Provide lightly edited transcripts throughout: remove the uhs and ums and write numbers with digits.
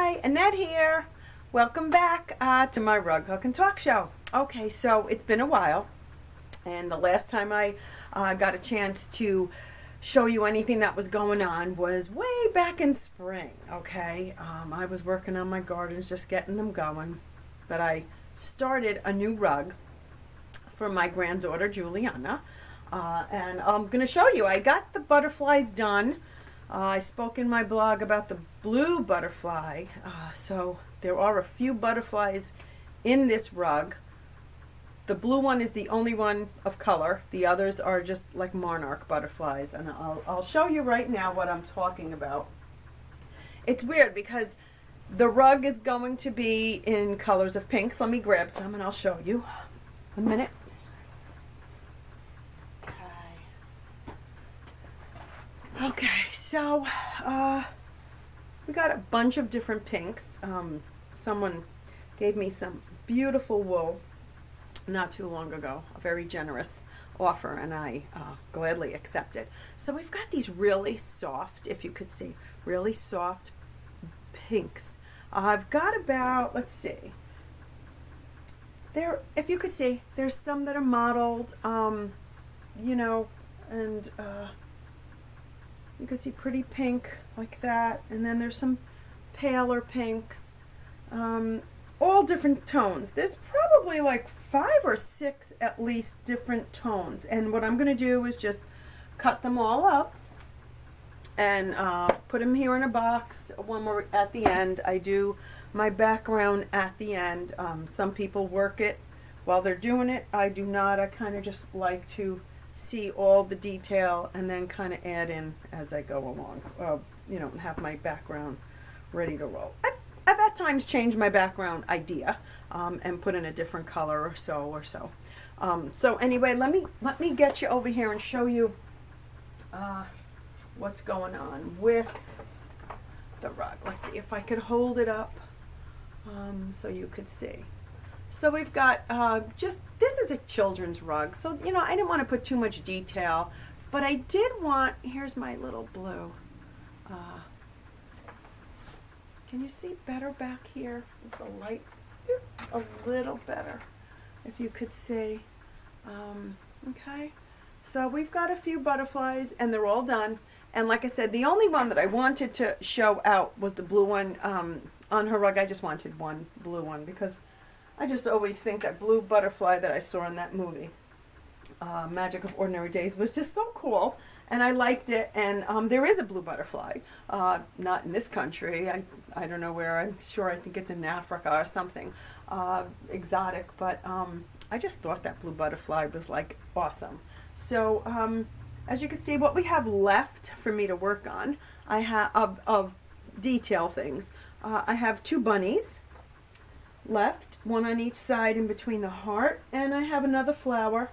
Hi, Annette here. Welcome back to my Rug Hook and Talk Show. Okay, so it's been a while, and the last time I got a chance to show you anything that was going on was way back in spring, okay? I was working on my gardens, just getting them going, but I started a new rug for my granddaughter, Juliana, and I'm going to show you. I got the butterflies done. I spoke in my blog about the blue butterfly, so there are a few butterflies in this rug. The blue one is the only one of color. The others are just like monarch butterflies, and I'll show you right now what I'm talking about. It's weird because the rug is going to be in colors of pinks. Let me grab some and I'll show you. A minute. Okay, so we got a bunch of different pinks. Someone gave me some beautiful wool not too long ago, a very generous offer, and I gladly accepted. So we've got these really soft, if you could see, really soft pinks. I've got about, let's see, there, if you could see, there's some that are mottled, you know, and you can see pretty pink like that, and then there's some paler pinks, all different tones. There's probably like 5 or 6 at least different tones, and what I'm going to do is just cut them all up and put them here in a box. When we're at the end, I do my background at the end. Some people work it while they're doing it. I do not. I kind of just like to see all the detail and then kind of add in as I go along, you know, and have my background ready to roll. I've at times changed my background idea and put in a different color or so. So anyway, let me get you over here and show you what's going on with the rug. Let's see if I could hold it up so you could see. So we've got this is a children's rug. So, you know, I didn't want to put too much detail, but I did want, here's my little blue. Can you see better back here? Is the light a little better, if you could see? Okay, so we've got a few butterflies and they're all done. And like I said, the only one that I wanted to show out was the blue one on her rug. I just wanted one blue one because I just always think that blue butterfly that I saw in that movie, Magic of Ordinary Days, was just so cool, and I liked it. And there is a blue butterfly, not in this country. I don't know where. I'm sure, I think it's in Africa or something exotic. But I just thought that blue butterfly was like awesome. So as you can see, what we have left for me to work on, I have of detail things. I have 2 bunnies left, one on each side in between the heart, and I have another flower,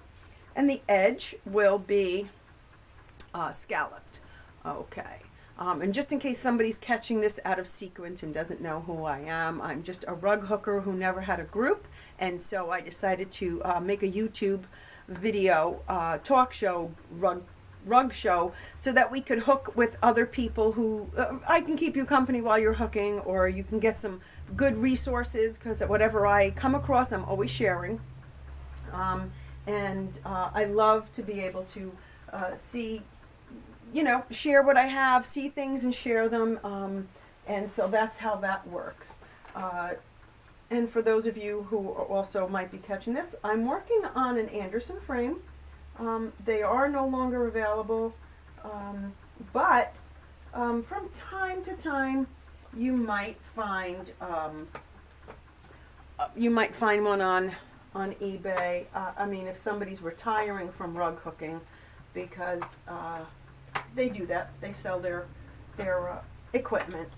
and the edge will be scalloped. Okay, and just in case somebody's catching this out of sequence and doesn't know who I am, I'm just a rug hooker who never had a group, and so I decided to make a YouTube video talk show, rug show, so that we could hook with other people who I can keep you company while you're hooking, or you can get some good resources, because whatever I come across, I'm always sharing. And I love to be able to see, you know, share what I have, see things and share them, and so that's how that works. And for those of you who also might be catching this, I'm working on an Anderson frame. They are no longer available, but from time to time you might find one on eBay. I mean, if somebody's retiring from rug hooking, because they do that, they sell their equipment.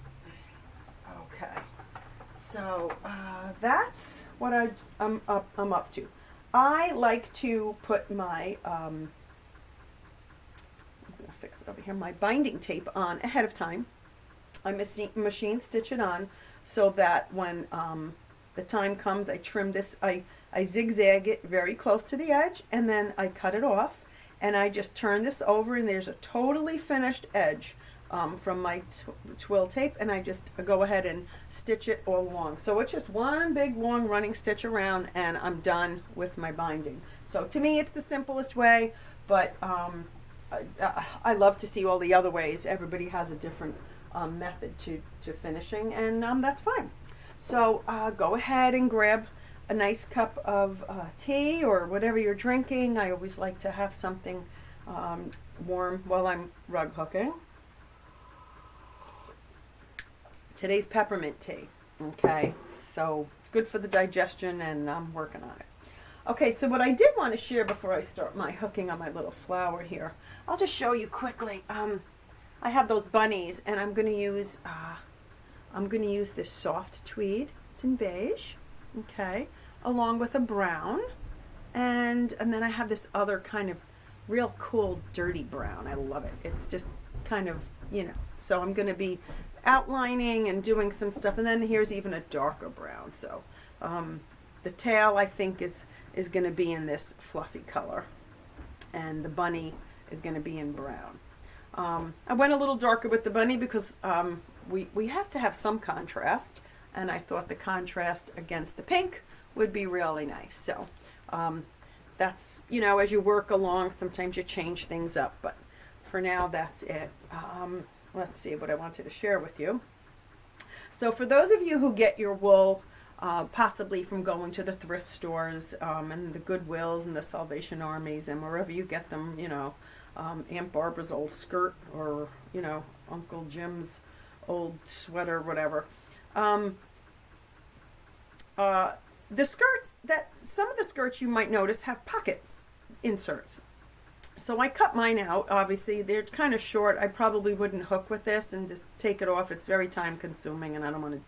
Okay, so that's what I'm up to. I like to put my, I'm going to fix it over here, my binding tape on ahead of time. I machine stitch it on so that when the time comes, I trim this, I zigzag it very close to the edge, and then I cut it off, and I just turn this over, and there's a totally finished edge. from my twill tape, and I just go ahead and stitch it all along. So it's just one big long running stitch around, and I'm done with my binding. So to me, it's the simplest way, but I love to see all the other ways. Everybody has a different method to finishing, and that's fine. So go ahead and grab a nice cup of tea or whatever you're drinking. I always like to have something warm while I'm rug hooking. Today's peppermint tea. Okay, so it's good for the digestion, and I'm working on it. Okay, so what I did want to share before I start my hooking on my little flower here, I'll just show you quickly. I have those bunnies, and I'm going to use this soft tweed. It's in beige, okay, along with a brown, and then I have this other kind of real cool dirty brown. I love it. It's just kind of, you know. So I'm going to be outlining and doing some stuff, and then here's even a darker brown. So the tail, I think, is going to be in this fluffy color, and the bunny is going to be in brown. I went a little darker with the bunny because we have to have some contrast, and I thought the contrast against the pink would be really nice. So that's, you know, as you work along, sometimes you change things up, but for now, that's it. Let's see what I wanted to share with you. So for those of you who get your wool possibly from going to the thrift stores and the Goodwills and the Salvation Armies and wherever you get them, you know, Aunt Barbara's old skirt, or, you know, Uncle Jim's old sweater, whatever. The skirts, some of the skirts you might notice have pockets inserts. So I cut mine out. Obviously, they're kind of short. I probably wouldn't hook with this and just take it off. It's very time consuming, and I don't want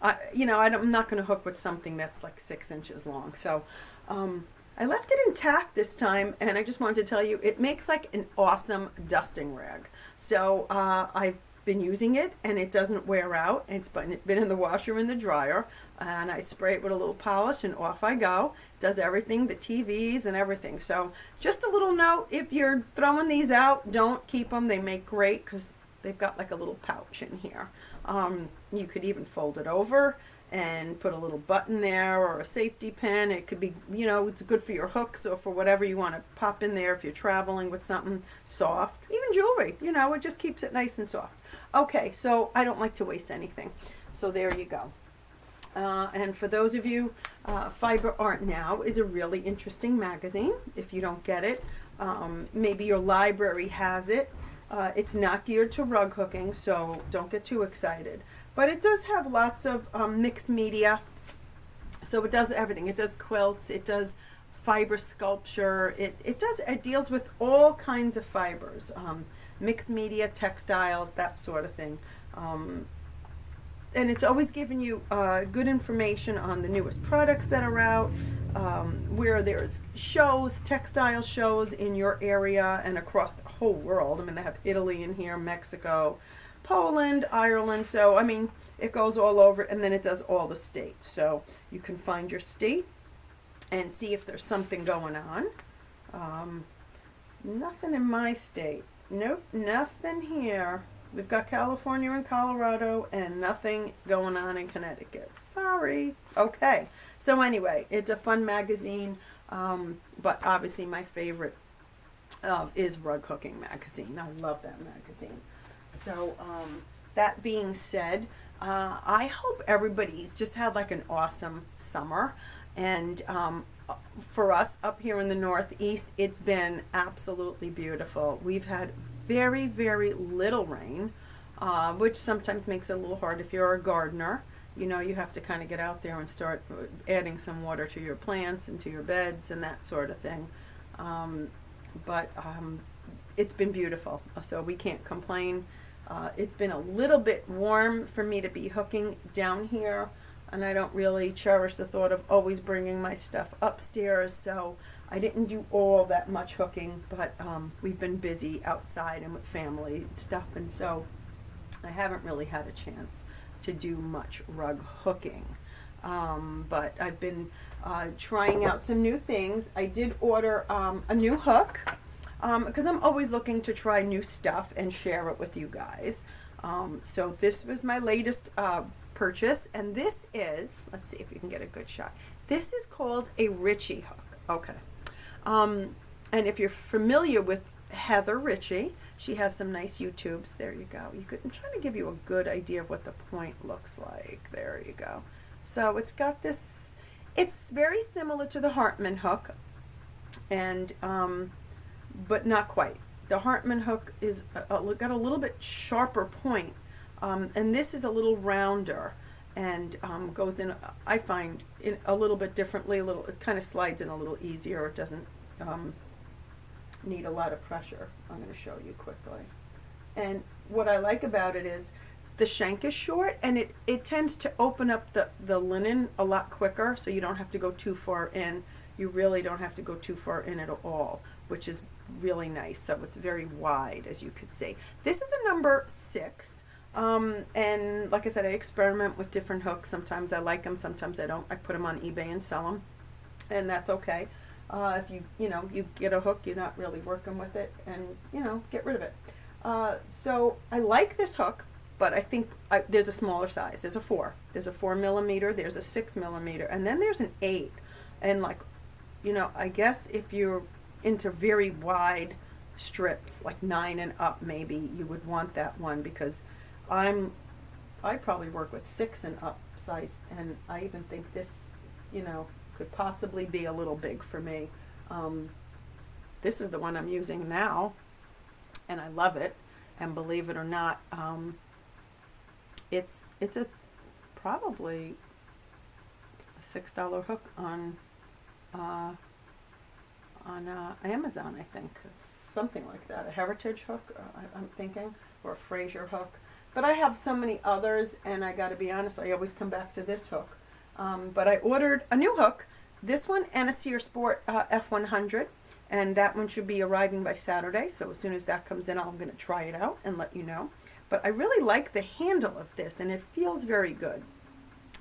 to, you know, I'm not going to hook with something that's like 6 inches long. So I left it intact this time, and I just wanted to tell you, it makes like an awesome dusting rag. So I've been using it, and it doesn't wear out. It's been in the washer and the dryer, and I spray it with a little polish, and off I go. Does everything, the TVs and everything. So just a little note, if you're throwing these out, don't keep them. They make great because they've got like a little pouch in here. You could even fold it over and put a little button there or a safety pin. It could be, you know, it's good for your hooks or for whatever you want to pop in there if you're traveling with something soft. Even jewelry, you know, it just keeps it nice and soft. Okay, so I don't like to waste anything. So there you go. And for those of you, Fiber Art Now is a really interesting magazine. If you don't get it, maybe your library has it. It's not geared to rug hooking, so don't get too excited. But it does have lots of mixed media. So it does everything. It does quilts. It does fiber sculpture. It deals with all kinds of fibers, mixed media, textiles, that sort of thing. And it's always giving you good information on the newest products that are out, where there's shows, textile shows in your area and across the whole world. I mean, they have Italy in here, Mexico, Poland, Ireland. So, I mean, it goes all over, and then it does all the states. So you can find your state and see if there's something going on. Nothing in my state. Nope, nothing here. We've got California and Colorado, and nothing going on in Connecticut. Sorry. Okay. So anyway, it's a fun magazine, but obviously my favorite is Rug Hooking Magazine. I love that magazine. So that being said, I hope everybody's just had like an awesome summer. And for us up here in the Northeast, it's been absolutely beautiful. We've had very, very little rain, which sometimes makes it a little hard if you're a gardener. You know, you have to kind of get out there and start adding some water to your plants and to your beds and that sort of thing. But it's been beautiful, so we can't complain. It's been a little bit warm for me to be hooking down here, and I don't really cherish the thought of always bringing my stuff upstairs, so I didn't do all that much hooking, but we've been busy outside and with family stuff, and so I haven't really had a chance to do much rug hooking. But I've been trying out some new things. I did order a new hook. because I'm always looking to try new stuff and share it with you guys. So this was my latest purchase, and this is, let's see if you can get a good shot. This is called a Ritchie hook. Okay. And if you're familiar with Heather Ritchie, she has some nice YouTubes. There you go. I'm trying to give you a good idea of what the point looks like. There you go. So it's got this, it's very similar to the Hartman hook, and but not quite. The Hartman hook is got a little bit sharper point, and this is a little rounder, and goes in, I find, in a little bit differently. It kind of slides in a little easier. It doesn't need a lot of pressure. I'm going to show you quickly. And what I like about it is the shank is short, and it tends to open up the linen a lot quicker, so you don't have to go too far in. You really don't have to go too far in at all, which is really nice. So it's very wide, as you could see. This is a number 6. And like I said, I experiment with different hooks. Sometimes I like them, sometimes I don't. I put them on eBay and sell them, and that's okay. If you get a hook, you're not really working with it, and get rid of it. So I like this hook, but I think there's a smaller size. There's a 4. There's a 4 millimeter. There's a 6 millimeter, and then there's an 8. And I guess if you're into very wide strips, like 9 and up, maybe you would want that one, because I probably work with 6 and up size, and I even think this, could possibly be a little big for me. This is the one I'm using now, and I love it. And believe it or not, it's probably a $6 hook on Amazon. I think it's something like that. A Heritage hook, I'm thinking, or a Fraser hook. But I have so many others, and I got to be honest, I always come back to this hook. But I ordered a new hook, this one, and a Sears Sport F100, and that one should be arriving by Saturday. So as soon as that comes in, I'm going to try it out and let you know. But I really like the handle of this, and it feels very good.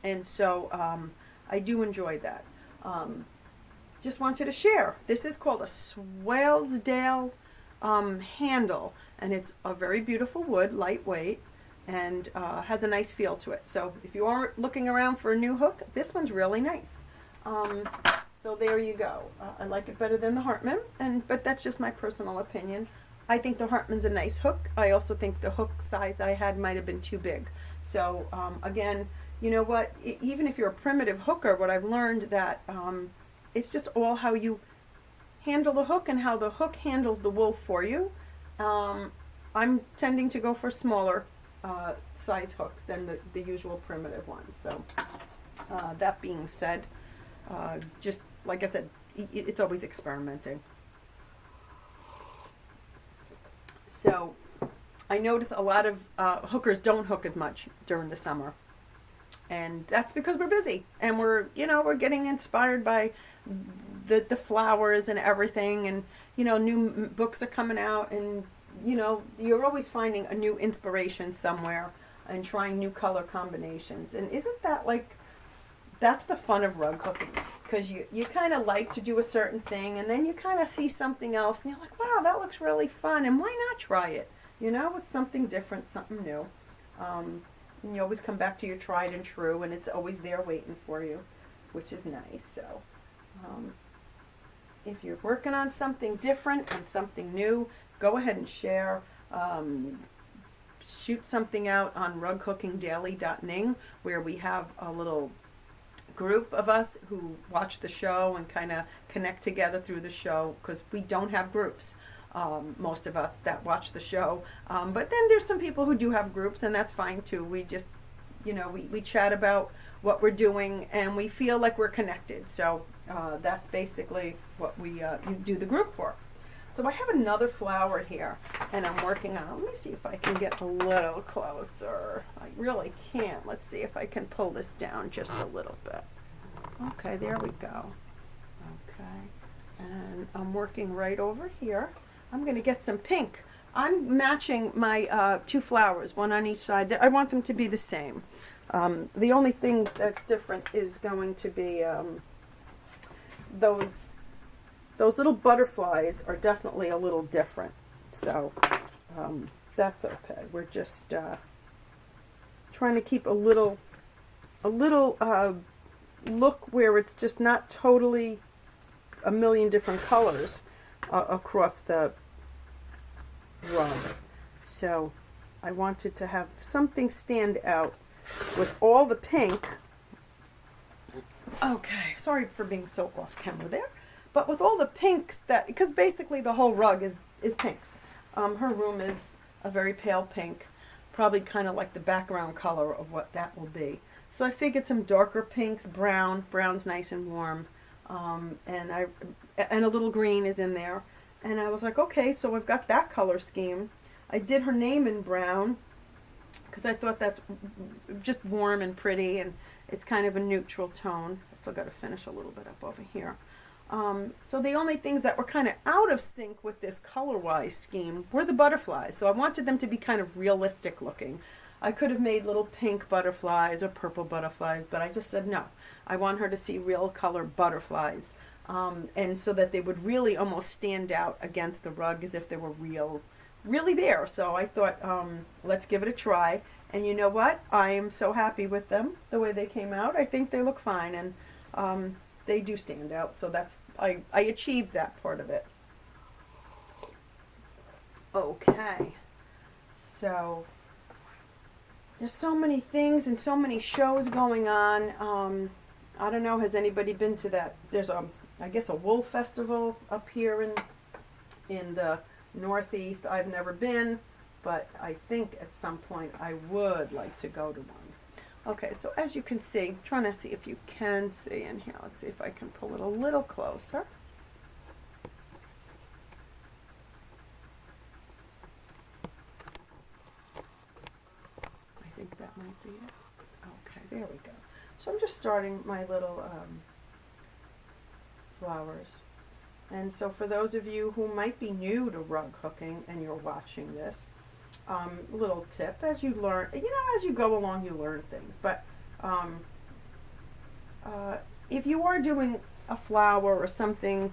And so I do enjoy that. Just want you to share. This is called a Swalesdale handle, and it's a very beautiful wood, lightweight, and has a nice feel to it. So if you are looking around for a new hook, this one's really nice. So there you go. I like it better than the Hartman, but that's just my personal opinion. I think the Hartman's a nice hook. I also think the hook size I had might have been too big. So again, you know what? Even if you're a primitive hooker, what I've learned that it's just all how you handle the hook and how the hook handles the wool for you. I'm tending to go for smaller size hooks than the usual primitive ones. So that being said, just like I said, it's always experimenting. So I notice a lot of hookers don't hook as much during the summer, and that's because we're busy, and we're getting inspired by the flowers and everything, and new books are coming out, and you're always finding a new inspiration somewhere and trying new color combinations. And isn't that that's the fun of rug hooking, because you kind of like to do a certain thing, and then you kind of see something else, and you're like, wow, that looks really fun, and why not try it? It's something different, something new. And you always come back to your tried and true, and it's always there waiting for you, which is nice. So if you're working on something different and something new, go ahead and share. Shoot something out on rughookingdaily.ning, where we have a little group of us who watch the show and kind of connect together through the show, because we don't have groups, most of us that watch the show, but then there's some people who do have groups, and that's fine too. We just we chat about what we're doing, and we feel like we're connected. So that's basically what we do the group for. So I have another flower here, and I'm working on. Let me see if I can get a little closer. I really can't. Let's see if I can pull this down just a little bit. Okay, there we go. Okay, and I'm working right over here. I'm going to get some pink. I'm matching my 2 flowers, one on each side. I want them to be the same. The only thing that's different is going to be those those little butterflies are definitely a little different. So that's okay. We're just trying to keep a little look where it's just not totally a million different colors across the rug. So I wanted to have something stand out with all the pink. Okay, sorry for being so off camera there. But with all the pinks because basically the whole rug is pinks. Her room is a very pale pink, probably kind of like the background color of what that will be. So I figured some darker pinks, brown's nice and warm, and a little green is in there. And I was like, okay, so I've got that color scheme. I did her name in brown because I thought that's just warm and pretty, and it's kind of a neutral tone. I still got to finish a little bit up over here. So the only things that were kind of out of sync with this color-wise scheme were the butterflies. So I wanted them to be kind of realistic looking. I could have made little pink butterflies or purple butterflies, but I just said no. I want her to see real color butterflies, and so that they would really almost stand out against the rug as if they were really there. So I thought, let's give it a try. And you know what? I am so happy with them, the way they came out. I think they look fine, and they do stand out. So I achieved that part of it. Okay. So there's so many things and so many shows going on. I don't know, has anybody been to that? There's I guess a wool festival up here in the Northeast. I've never been, but I think at some point I would like to go to one. Okay, so as you can see, I'm trying to see if you can see in here. Let's see if I can pull it a little closer. I think that might be it. Okay, there we go. So I'm just starting my little flowers. And so for those of you who might be new to rug hooking and you're watching this, little tip, as you learn, as you go along, you learn things. But if you are doing a flower or something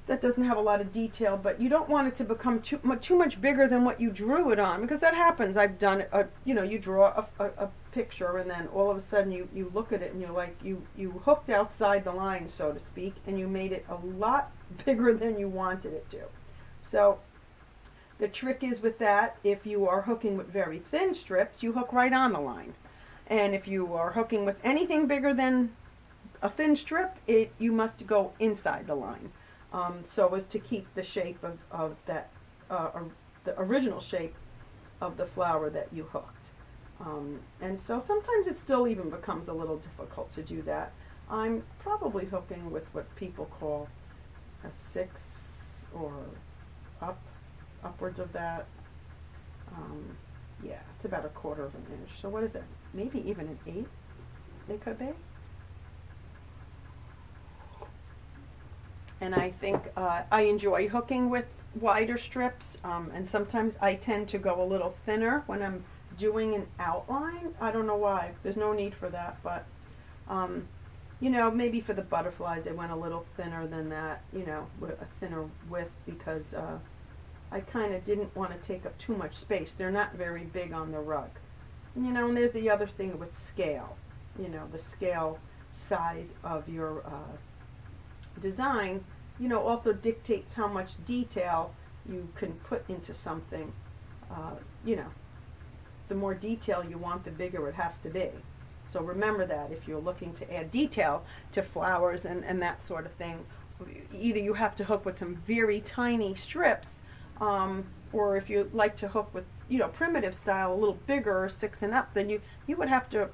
that doesn't have a lot of detail, but you don't want it to become too much bigger than what you drew it on, because that happens. I've done it. You draw a picture, and then all of a sudden you look at it and you're like, you hooked outside the line, so to speak, and you made it a lot bigger than you wanted it to. So the trick is with that, if you are hooking with very thin strips, you hook right on the line. And if you are hooking with anything bigger than a thin strip, you must go inside the line. So as to keep the shape of that, the original shape of the flower that you hooked. And so sometimes it still even becomes a little difficult to do that. I'm probably hooking with what people call a 6 or upwards of that. Yeah, it's about 1/4 of an inch. So what is that? Maybe even an 8 it could be. And I think I enjoy hooking with wider strips, and sometimes I tend to go a little thinner when I'm doing an outline. I don't know why. There's no need for that, but maybe for the butterflies I went a little thinner than that, with a thinner width, because I kind of didn't want to take up too much space. They're not very big on the rug. And there's the other thing with scale. The scale size of your design, also dictates how much detail you can put into something. The more detail you want, the bigger it has to be. So remember that if you're looking to add detail to flowers and that sort of thing, either you have to hook with some very tiny strips, or if you like to hook with primitive style, a little bigger, 6 and up, then you would have to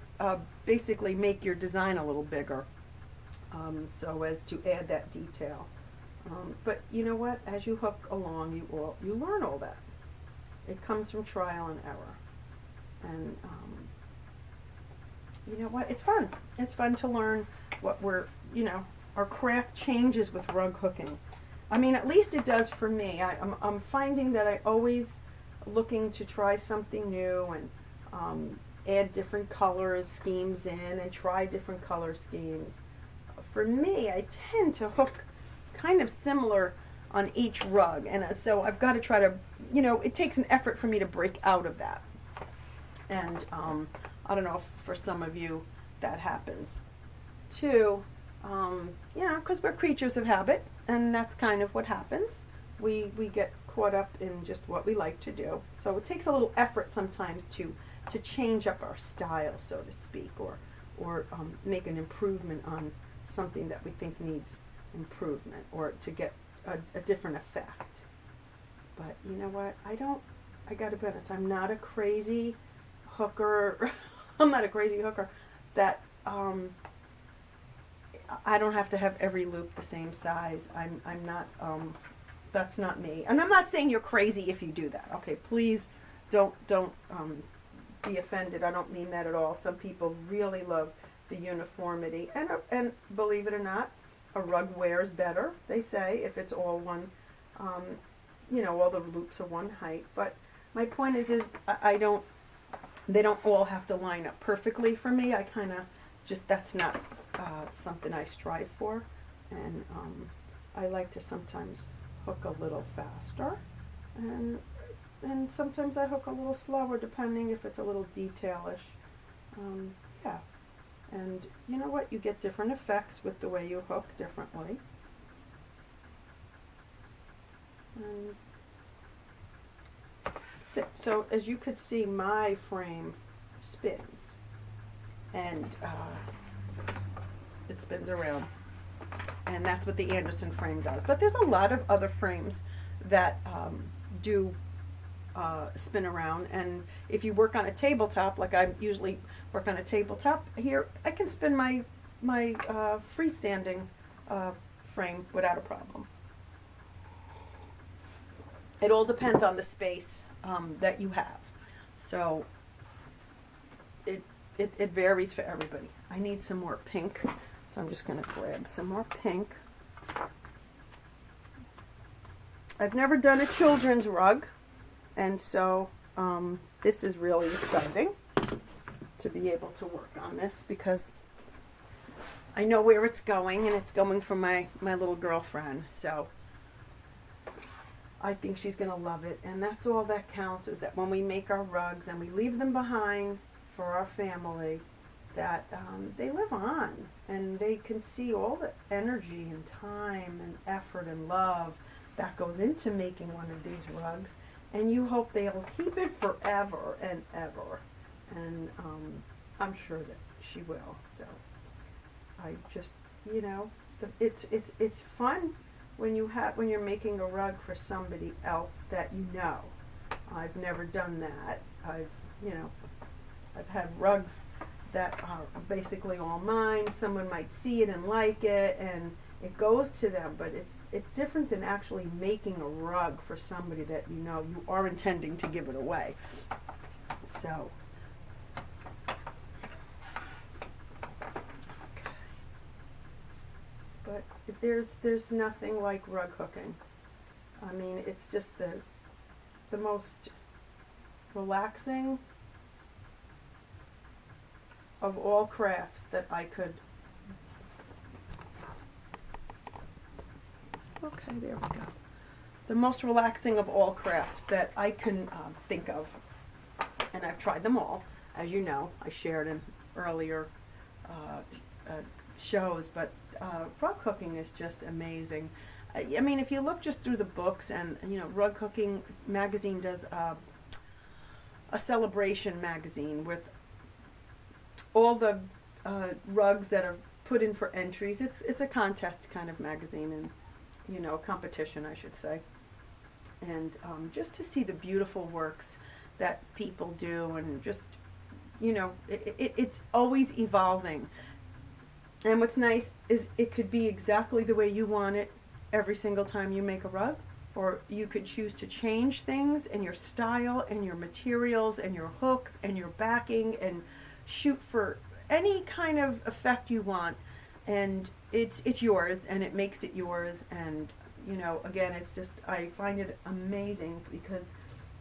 basically make your design a little bigger, so as to add that detail. But you know what? As you hook along, you learn all that. It comes from trial and error, and you know what? It's fun. It's fun to learn what our craft changes with rug hooking. I mean, at least it does for me. I'm finding that I always looking to try something new and add different colors, schemes in, and try different color schemes. For me, I tend to hook kind of similar on each rug, and so I've got to try to, it takes an effort for me to break out of that. And I don't know if for some of you that happens too, because we're creatures of habit, and that's kind of what happens. We get caught up in just what we like to do. So it takes a little effort sometimes to change up our style, so to speak, or make an improvement on something that we think needs improvement, or to get a different effect. But you know what? I gotta be honest, I'm not a crazy hooker. I'm not a crazy hooker that I don't have to have every loop the same size. I'm not, that's not me. And I'm not saying you're crazy if you do that. Okay, please don't be offended. I don't mean that at all. Some people really love the uniformity, and believe it or not, a rug wears better, they say, if it's all one, all the loops are one height. But my point is they don't all have to line up perfectly for me. I kind of that's not something I strive for, and I like to sometimes hook a little faster, and sometimes I hook a little slower, depending if it's a little detailish. Yeah. And you know what? You get different effects with the way you hook differently. So as you could see, my frame spins, and it spins around, and that's what the Anderson frame does. But there's a lot of other frames that do spin around, and if you work on a tabletop, like I usually work on a tabletop here, I can spin my freestanding frame without a problem. It all depends on the space that you have, so it varies for everybody. I need some more pink, so I'm just going to grab some more pink. I've never done a children's rug, and so this is really exciting to be able to work on this, because I know where it's going, and it's going for my little girlfriend. So I think she's going to love it, and that's all that counts, is that when we make our rugs and we leave them behind for our family, that they live on, and they can see all the energy and time and effort and love that goes into making one of these rugs, and you hope they'll keep it forever and ever, and I'm sure that she will. So I just, it's fun when you're making a rug for somebody else that you know. I've never done that. I've had rugs that are basically all mine. Someone might see it and like it, and it goes to them, but it's different than actually making a rug for somebody that you know you are intending to give it away. So, but there's nothing like rug hooking. I mean, it's just the most relaxing of all crafts that I could. Okay, there we go. The most relaxing of all crafts that I can think of, and I've tried them all, as you know. I shared in earlier shows, but rug hooking is just amazing. I mean, if you look just through the books, and Rug Hooking magazine does a celebration magazine with all the rugs that are put in for entries. It's a contest kind of magazine, and competition, I should say. And just to see the beautiful works that people do, and just it's always evolving. And what's nice is it could be exactly the way you want it every single time you make a rug, or you could choose to change things in your style and your materials and your hooks and your backing, and shoot for any kind of effect you want, and it's yours, and it makes it yours. And again, it's just, I find it amazing, because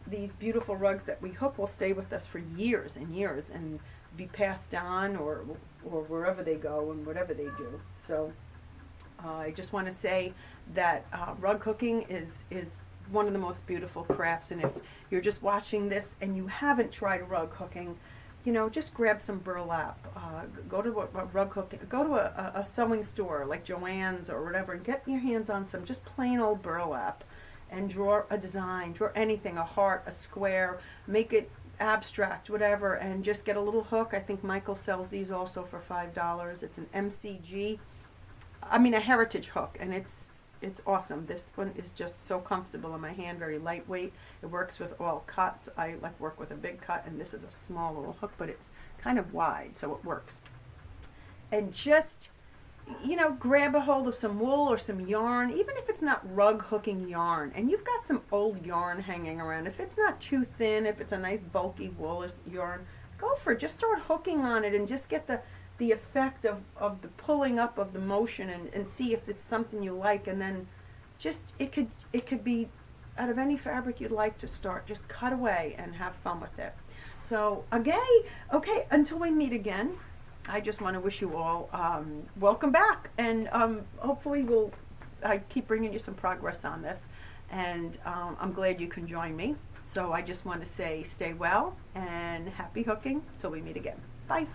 these beautiful rugs that we hook will stay with us for years and years, and be passed on or wherever they go and whatever they do. So I just want to say that rug hooking is one of the most beautiful crafts, and if you're just watching this and you haven't tried rug hooking, you know, just grab some burlap. Go to a rug hook. Go to a sewing store like Joann's or whatever, and get your hands on some just plain old burlap, and draw a design. Draw anything, a heart, a square. Make it abstract, whatever, and just get a little hook. I think Michael sells these also for $5. It's an MCG. I mean a heritage hook, and it's awesome. This one is just so comfortable in my hand, very lightweight. It works with all cuts. I like work with a big cut, and this is a small little hook, but it's kind of wide, so it works. And just, you know, grab a hold of some wool or some yarn, even if it's not rug hooking yarn, and you've got some old yarn hanging around. If it's not too thin, if it's a nice bulky wool yarn, go for it. Just start hooking on it and just get the effect of the pulling up of the motion, and see if it's something you like, and then just it could be out of any fabric you'd like to start. Just cut away and have fun with it. So okay, until we meet again, I just want to wish you all welcome back, and hopefully I keep bringing you some progress on this, and I'm glad you can join me. So I just want to say stay well and happy hooking till we meet again. Bye.